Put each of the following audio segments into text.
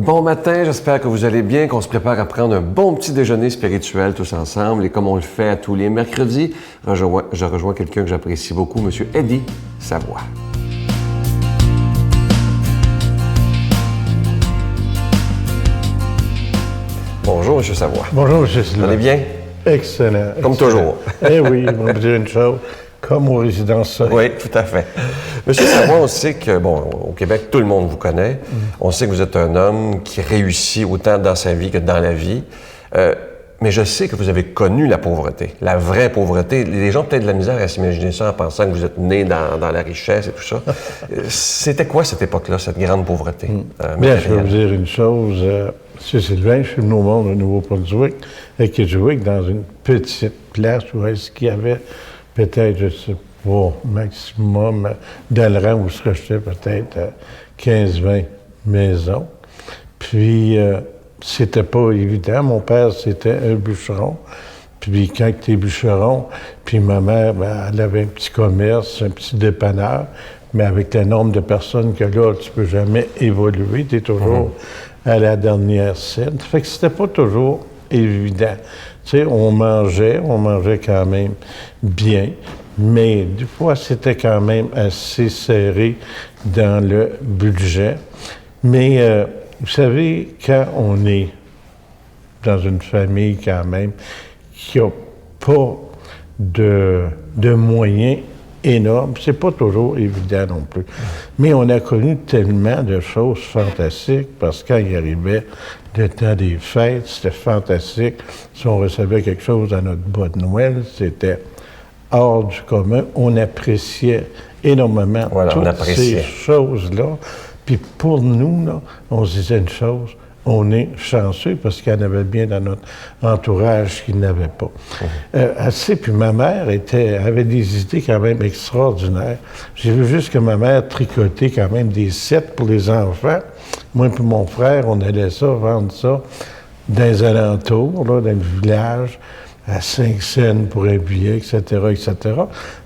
Bon matin, j'espère que vous allez bien, qu'on se prépare à prendre un bon petit déjeuner spirituel tous ensemble. Et comme on le fait à tous les mercredis, je rejoins quelqu'un que j'apprécie beaucoup, M. Eddie Savoie. Bonjour, M. Savoie. Bonjour, M. Sylvain. Vous allez bien? Excellent. Comme toujours. Eh oui, on va vous dire une chose, comme aux résidences Soleil. Oui, tout à fait. Monsieur Savoie, on sait que, bon, au Québec, tout le monde vous connaît. On sait que vous êtes un homme qui réussit autant dans sa vie que dans la vie. Mais je sais que vous avez connu la pauvreté, la vraie pauvreté. Les gens ont peut-être de la misère à s'imaginer ça en pensant que vous êtes né dans la richesse et tout ça. C'était quoi cette époque-là, cette grande pauvreté? Bien, je vais vous dire une chose. M. Sylvain, je suis venu au monde au Nouveau-Brunswick, à Kedgewick, dans une petite place où est-ce qu'il y avait peut-être, je ne sais pas, maximum, dans le rang où se rajoutait peut-être 15-20 maisons. Puis, c'était pas évident. Mon père, c'était un bûcheron. Puis, quand tu es bûcheron, puis ma mère, ben, elle avait un petit commerce, un petit dépanneur, mais avec le nombre de personnes que là, tu peux jamais évoluer. Tu es toujours à la dernière scène. Ça fait que c'était pas toujours évident. Tu sais, on mangeait quand même bien, mais des fois, c'était quand même assez serré dans le budget. Mais, vous savez, quand on est dans une famille quand même qui n'a pas de moyens énormes, c'est pas toujours évident non plus. Mais on a connu tellement de choses fantastiques parce que quand il arrivait le temps des fêtes, c'était fantastique. Si on recevait quelque chose à notre bas de Noël, c'était hors du commun. On appréciait énormément toutes ces choses-là. Puis pour nous, là, on se disait une chose, on est chanceux parce qu'il y en avait bien dans notre entourage qui n'avaient pas. Puis ma mère avait des idées quand même extraordinaires. J'ai vu juste que ma mère tricotait quand même des sets pour les enfants. Moi et mon frère, on allait vendre ça dans les alentours, là, dans le village, à 5 cents pour un billet, etc., etc.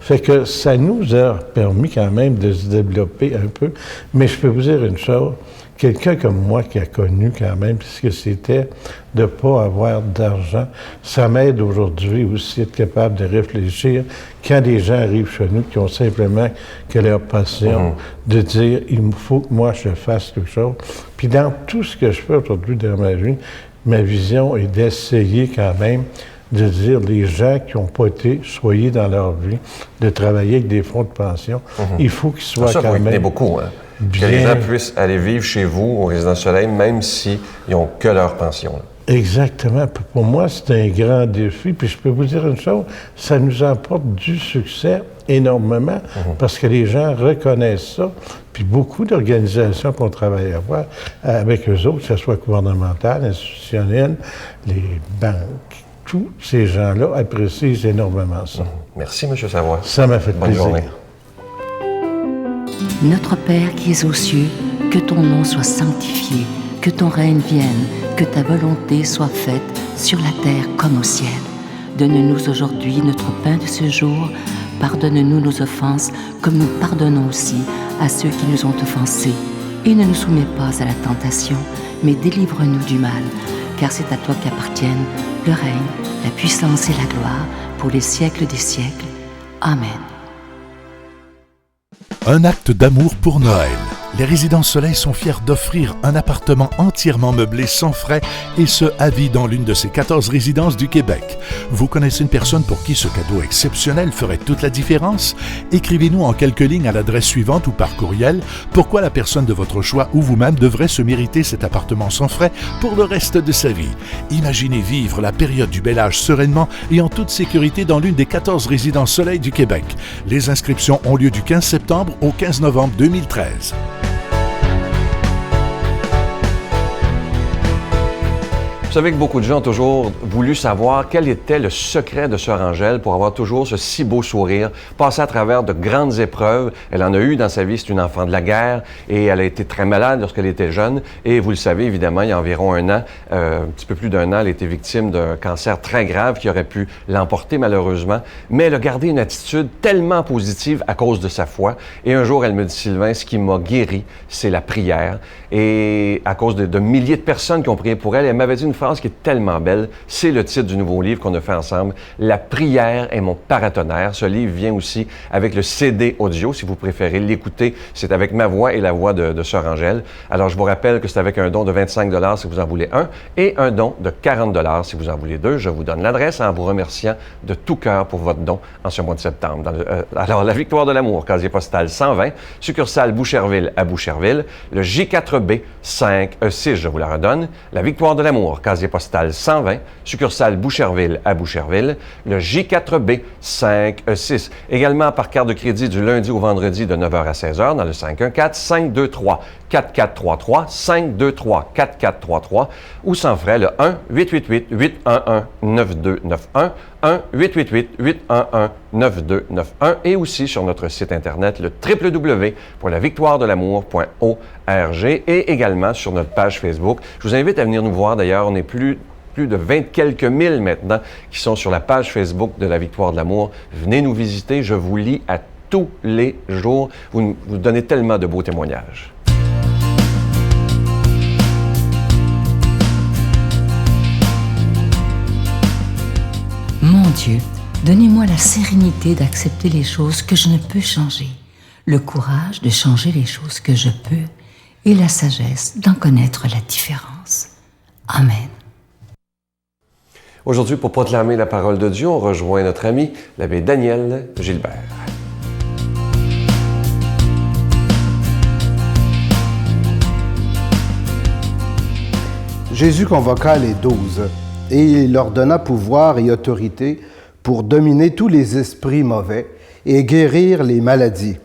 Fait que ça nous a permis quand même de se développer un peu. Mais je peux vous dire une chose, quelqu'un comme moi qui a connu quand même ce que c'était de ne pas avoir d'argent, ça m'aide aujourd'hui aussi à être capable de réfléchir quand des gens arrivent chez nous qui ont simplement que leur passion, de dire « il me faut que moi je fasse quelque chose ». Puis dans tout ce que je fais aujourd'hui dans ma vie, ma vision est d'essayer quand même de dire les gens qui n'ont pas été choyés dans leur vie, de travailler avec des fonds de pension, il faut qu'ils soient ça, quand même beaucoup, hein? Bien... Que les gens puissent aller vivre chez vous, au Résidence Soleil, même s'ils n'ont que leur pension. Là. Exactement. Pour moi, c'est un grand défi. Puis je peux vous dire une chose, ça nous apporte du succès énormément parce que les gens reconnaissent ça. Puis beaucoup d'organisations qu'on travaille avec eux autres, que ce soit gouvernemental, institutionnel, les banques, tous ces gens-là apprécient énormément ça. Merci, M. Savoie. Ça m'a fait plaisir. Bonne journée. Notre Père qui es aux cieux, que ton nom soit sanctifié, que ton règne vienne, que ta volonté soit faite sur la terre comme au ciel. Donne-nous aujourd'hui notre pain de ce jour. Pardonne-nous nos offenses, comme nous pardonnons aussi à ceux qui nous ont offensés. Et ne nous soumets pas à la tentation, mais délivre-nous du mal. Car c'est à toi qu'appartiennent le règne, la puissance et la gloire pour les siècles des siècles. Amen. Un acte d'amour pour Noël. Les Résidences Soleil sont fiers d'offrir un appartement entièrement meublé sans frais et ce, à vie dans l'une de ces 14 résidences du Québec. Vous connaissez une personne pour qui ce cadeau exceptionnel ferait toute la différence? Écrivez-nous en quelques lignes à l'adresse suivante ou par courriel pourquoi la personne de votre choix ou vous-même devrait se mériter cet appartement sans frais pour le reste de sa vie. Imaginez vivre la période du bel âge sereinement et en toute sécurité dans l'une des 14 Résidences Soleil du Québec. Les inscriptions ont lieu du 15 septembre au 15 novembre 2013. Vous savez que beaucoup de gens ont toujours voulu savoir quel était le secret de Sœur Angèle pour avoir toujours ce si beau sourire, passer à travers de grandes épreuves. Elle en a eu dans sa vie, c'est une enfant de la guerre et elle a été très malade lorsqu'elle était jeune. Et vous le savez, évidemment, il y a environ un an, un petit peu plus d'un an, elle a été victime d'un cancer très grave qui aurait pu l'emporter malheureusement. Mais elle a gardé une attitude tellement positive à cause de sa foi. Et un jour, elle me dit, Sylvain, ce qui m'a guéri, c'est la prière. Et à cause de milliers de personnes qui ont prié pour elle, elle m'avait dit une phrase qui est tellement belle. C'est le titre du nouveau livre qu'on a fait ensemble. La prière est mon paratonnerre. Ce livre vient aussi avec le CD audio, si vous préférez l'écouter. C'est avec ma voix et la voix de Sœur Angèle. Alors, je vous rappelle que c'est avec un don de 25 $ si vous en voulez un et un don de 40 $ si vous en voulez deux. Je vous donne l'adresse en vous remerciant de tout cœur pour votre don en ce mois de septembre. Alors, la Victoire de l'amour, casier postal 120, succursale Boucherville à Boucherville. Le J4B 5E6, je vous la redonne. La Victoire de l'amour, casier postal 120, succursale Boucherville à Boucherville. Le J4B 5E6. Également par carte de crédit du lundi au vendredi de 9h à 16h dans le 514-523-4433, 523-4433 ou sans frais le 1-888-811-9291, 1-888-811-9291 et aussi sur notre site internet le www.lavictoiredelamour.org et également sur notre page Facebook. Je vous invite à venir nous voir d'ailleurs, on est plus de 20 quelques mille maintenant qui sont sur la page Facebook de la Victoire de l'amour. Venez nous visiter, je vous lis à tous les jours. Vous donnez tellement de beaux témoignages. Mon Dieu, donnez-moi la sérénité d'accepter les choses que je ne peux changer, le courage de changer les choses que je peux et la sagesse d'en connaître la différence. Amen. Aujourd'hui, pour proclamer la parole de Dieu, on rejoint notre ami, l'abbé Daniel Gilbert. Jésus convoqua les 12 et il leur donna pouvoir et autorité pour dominer tous les esprits mauvais et guérir les maladies.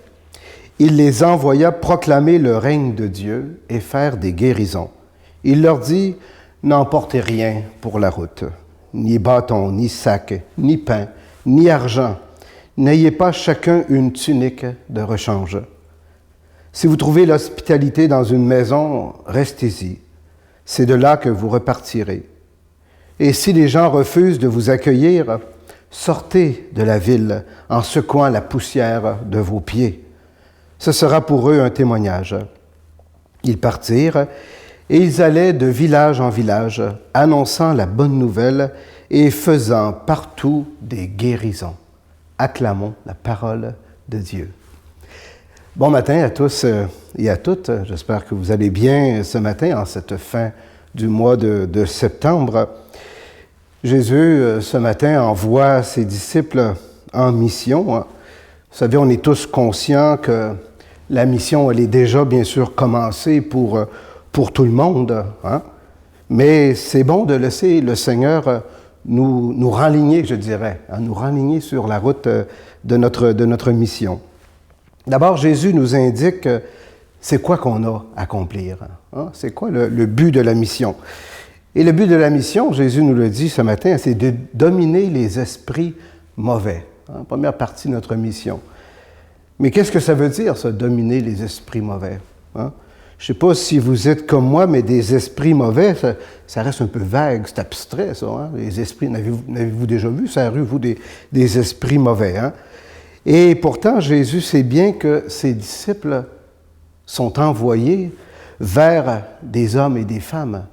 Il les envoya proclamer le règne de Dieu et faire des guérisons. Il leur dit, « N'emportez rien pour la route, ni bâton, ni sac, ni pain, ni argent. N'ayez pas chacun une tunique de rechange. Si vous trouvez l'hospitalité dans une maison, restez-y. C'est de là que vous repartirez. Et si les gens refusent de vous accueillir, sortez de la ville en secouant la poussière de vos pieds. Ce sera pour eux un témoignage. » Ils partirent et ils allaient de village en village, annonçant la bonne nouvelle et faisant partout des guérisons. Acclamons la parole de Dieu. Bon matin à tous et à toutes. J'espère que vous allez bien ce matin, en cette fin du mois de septembre. Jésus, ce matin, envoie ses disciples en mission. Vous savez, on est tous conscients que la mission, elle est déjà, bien sûr, commencée pour tout le monde. Hein? Mais c'est bon de laisser le Seigneur nous renligner, je dirais, nous renligner sur la route de notre mission. D'abord, Jésus nous indique c'est quoi qu'on a à accomplir. Hein? C'est quoi le but de la mission? Et le but de la mission, Jésus nous le dit ce matin, c'est de dominer les esprits mauvais. Hein? Première partie de notre mission. Mais qu'est-ce que ça veut dire, ça, dominer les esprits mauvais? Hein? Je ne sais pas si vous êtes comme moi, mais des esprits mauvais, ça reste un peu vague, c'est abstrait, ça. Hein? Les esprits, n'avez-vous déjà vu ça, vous, des esprits mauvais? Hein? Et pourtant, Jésus sait bien que ses disciples sont envoyés vers des hommes et des femmes,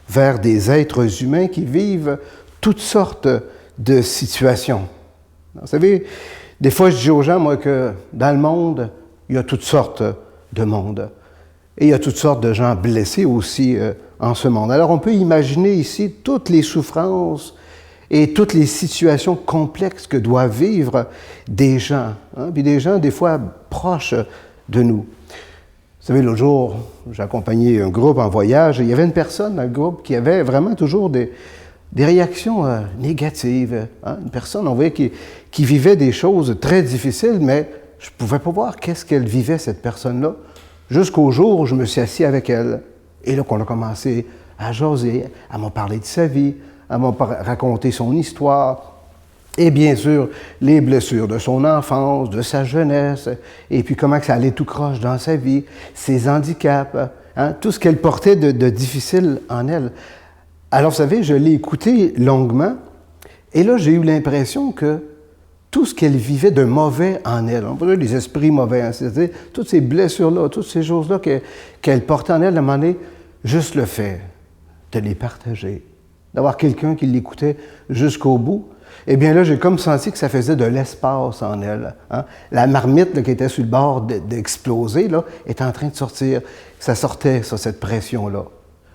vers des êtres humains qui vivent toutes sortes de situations. Vous savez, des fois, je dis aux gens, moi, que dans le monde, il y a toutes sortes de mondes. Et il y a toutes sortes de gens blessés aussi en ce monde. Alors, on peut imaginer ici toutes les souffrances et toutes les situations complexes que doivent vivre des gens. Hein? Puis des gens, des fois, proches de nous. Vous savez, l'autre jour, j'ai accompagné un groupe en voyage et il y avait une personne dans le groupe qui avait vraiment toujours des réactions négatives. Hein? Une personne, on voyait, qui vivait des choses très difficiles, mais je ne pouvais pas voir qu'est-ce qu'elle vivait, cette personne-là, jusqu'au jour où je me suis assis avec elle. Et là, qu'on a commencé à jaser. Elle m'a parlé de sa vie, elle m'a raconté son histoire. Et bien sûr, les blessures de son enfance, de sa jeunesse, et puis comment ça allait tout croche dans sa vie, ses handicaps, hein, tout ce qu'elle portait de difficile en elle. Alors, vous savez, je l'ai écoutée longuement, et là, j'ai eu l'impression que tout ce qu'elle vivait de mauvais en elle, on pourrait dire les esprits mauvais, hein, c'est-à-dire toutes ces blessures-là, toutes ces choses-là qu'elle portait en elle, à un moment donné, juste le fait de les partager, d'avoir quelqu'un qui l'écoutait jusqu'au bout, eh bien là, j'ai comme senti que ça faisait de l'espace en elle. Hein? La marmite là, qui était sur le bord d'exploser là, est en train de sortir. Ça sortait, ça, cette pression-là.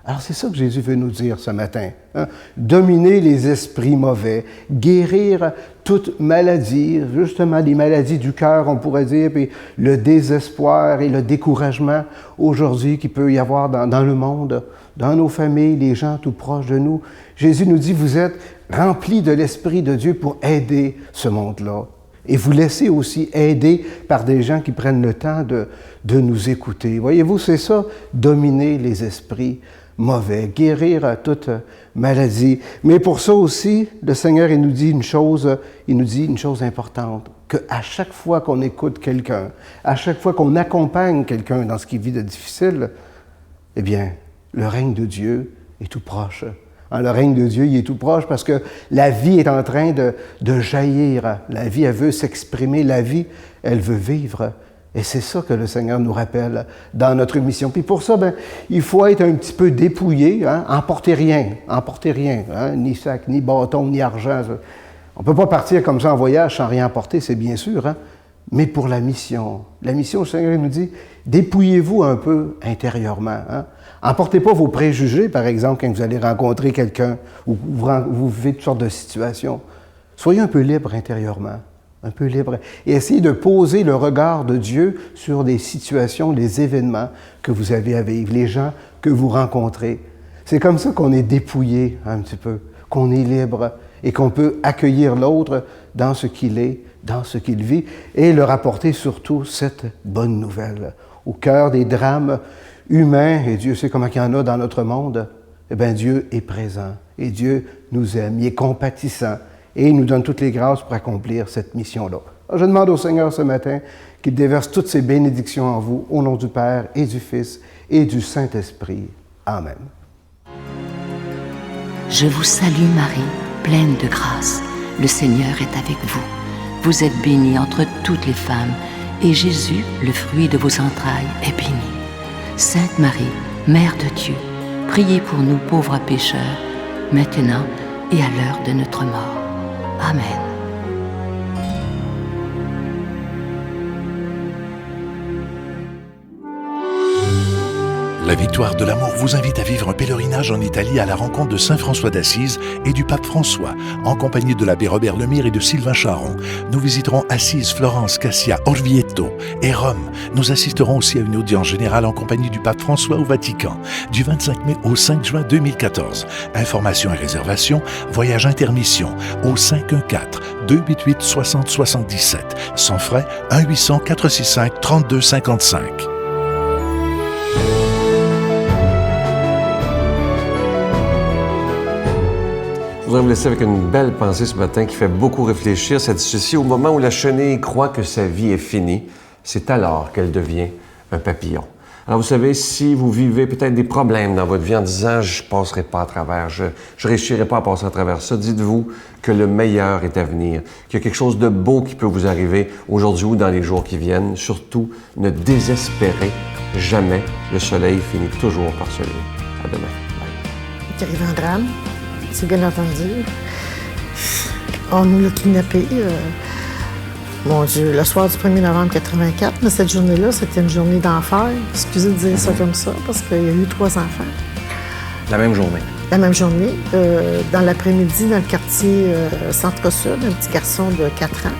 Alors c'est ça que Jésus veut nous dire ce matin. Hein? Dominer les esprits mauvais, guérir toute maladie, justement les maladies du cœur, on pourrait dire, puis le désespoir et le découragement aujourd'hui qu'il peut y avoir dans le monde, dans nos familles, les gens tout proches de nous. Jésus nous dit, vous êtes remplis de l'Esprit de Dieu pour aider ce monde-là. Et vous laissez aussi aider par des gens qui prennent le temps de nous écouter. Voyez-vous, c'est ça, dominer les esprits mauvais, guérir toute maladie. Mais pour ça aussi, le Seigneur, il nous dit une chose importante, qu'à chaque fois qu'on écoute quelqu'un, à chaque fois qu'on accompagne quelqu'un dans ce qu'il vit de difficile, eh bien, le règne de Dieu est tout proche. Le règne de Dieu, il est tout proche parce que la vie est en train de jaillir. La vie, elle veut s'exprimer. La vie, elle veut vivre. Et c'est ça que le Seigneur nous rappelle dans notre mission. Puis pour ça, il faut être un petit peu dépouillé, hein? Emporter rien, hein? Ni sac, ni bâton, ni argent. On ne peut pas partir comme ça en voyage sans rien emporter, c'est bien sûr, hein? Mais pour la mission, le Seigneur nous dit, dépouillez-vous un peu intérieurement. Hein? Emportez pas vos préjugés, par exemple, quand vous allez rencontrer quelqu'un ou vous vivez toutes sortes de situations. Soyez un peu libre intérieurement, un peu libre. Et essayez de poser le regard de Dieu sur les situations, les événements que vous avez à vivre, les gens que vous rencontrez. C'est comme ça qu'on est dépouillé un petit peu, qu'on est libre et qu'on peut accueillir l'autre dans ce qu'il est, dans ce qu'il vit, et leur apporter surtout cette bonne nouvelle. Au cœur des drames humains, et Dieu sait comment il y en a dans notre monde, eh bien Dieu est présent, et Dieu nous aime, il est compatissant, et il nous donne toutes les grâces pour accomplir cette mission-là. Alors, je demande au Seigneur ce matin qu'il déverse toutes ses bénédictions en vous, au nom du Père et du Fils et du Saint-Esprit. Amen. Je vous salue Marie, pleine de grâce. Le Seigneur est avec vous. Vous êtes bénie entre toutes les femmes, et Jésus, le fruit de vos entrailles, est béni. Sainte Marie, Mère de Dieu, priez pour nous pauvres pécheurs, maintenant et à l'heure de notre mort. Amen. La Victoire de l'amour vous invite à vivre un pèlerinage en Italie à la rencontre de Saint François d'Assise et du pape François, en compagnie de l'abbé Robert Lemire et de Sylvain Charon. Nous visiterons Assise, Florence, Cassia, Orvieto et Rome. Nous assisterons aussi à une audience générale en compagnie du pape François au Vatican, du 25 mai au 5 juin 2014. Informations et réservations, voyage intermission au 514-288-6077. Sans frais, 1-800-465-3255. Je voudrais vous laisser avec une belle pensée ce matin qui fait beaucoup réfléchir. Ça dit ceci: au moment où la chenille croit que sa vie est finie, c'est alors qu'elle devient un papillon. Alors vous savez, si vous vivez peut-être des problèmes dans votre vie en disant « je ne passerai pas à travers, je ne réussirai pas à passer à travers ça », dites-vous que le meilleur est à venir, qu'il y a quelque chose de beau qui peut vous arriver aujourd'hui ou dans les jours qui viennent. Surtout, ne désespérez jamais, le soleil finit toujours par se lever. À demain. Bye. Il arrive un drame. C'est bien entendu. On nous l'a kidnappé, mon Dieu, le soir du 1er novembre 84. Mais cette journée-là, c'était une journée d'enfer. Excusez de dire ça comme ça, parce qu'il y a eu 3 enfants. La même journée? La même journée. Dans l'après-midi, dans le quartier Centre-Sud, un petit garçon de 4 ans.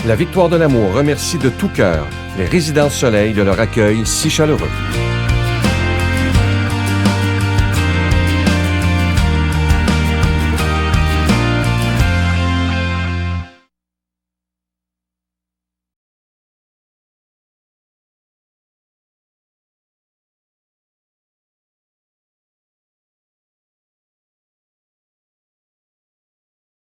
La Victoire de l'amour remercie de tout cœur les Résidences Soleil de leur accueil si chaleureux.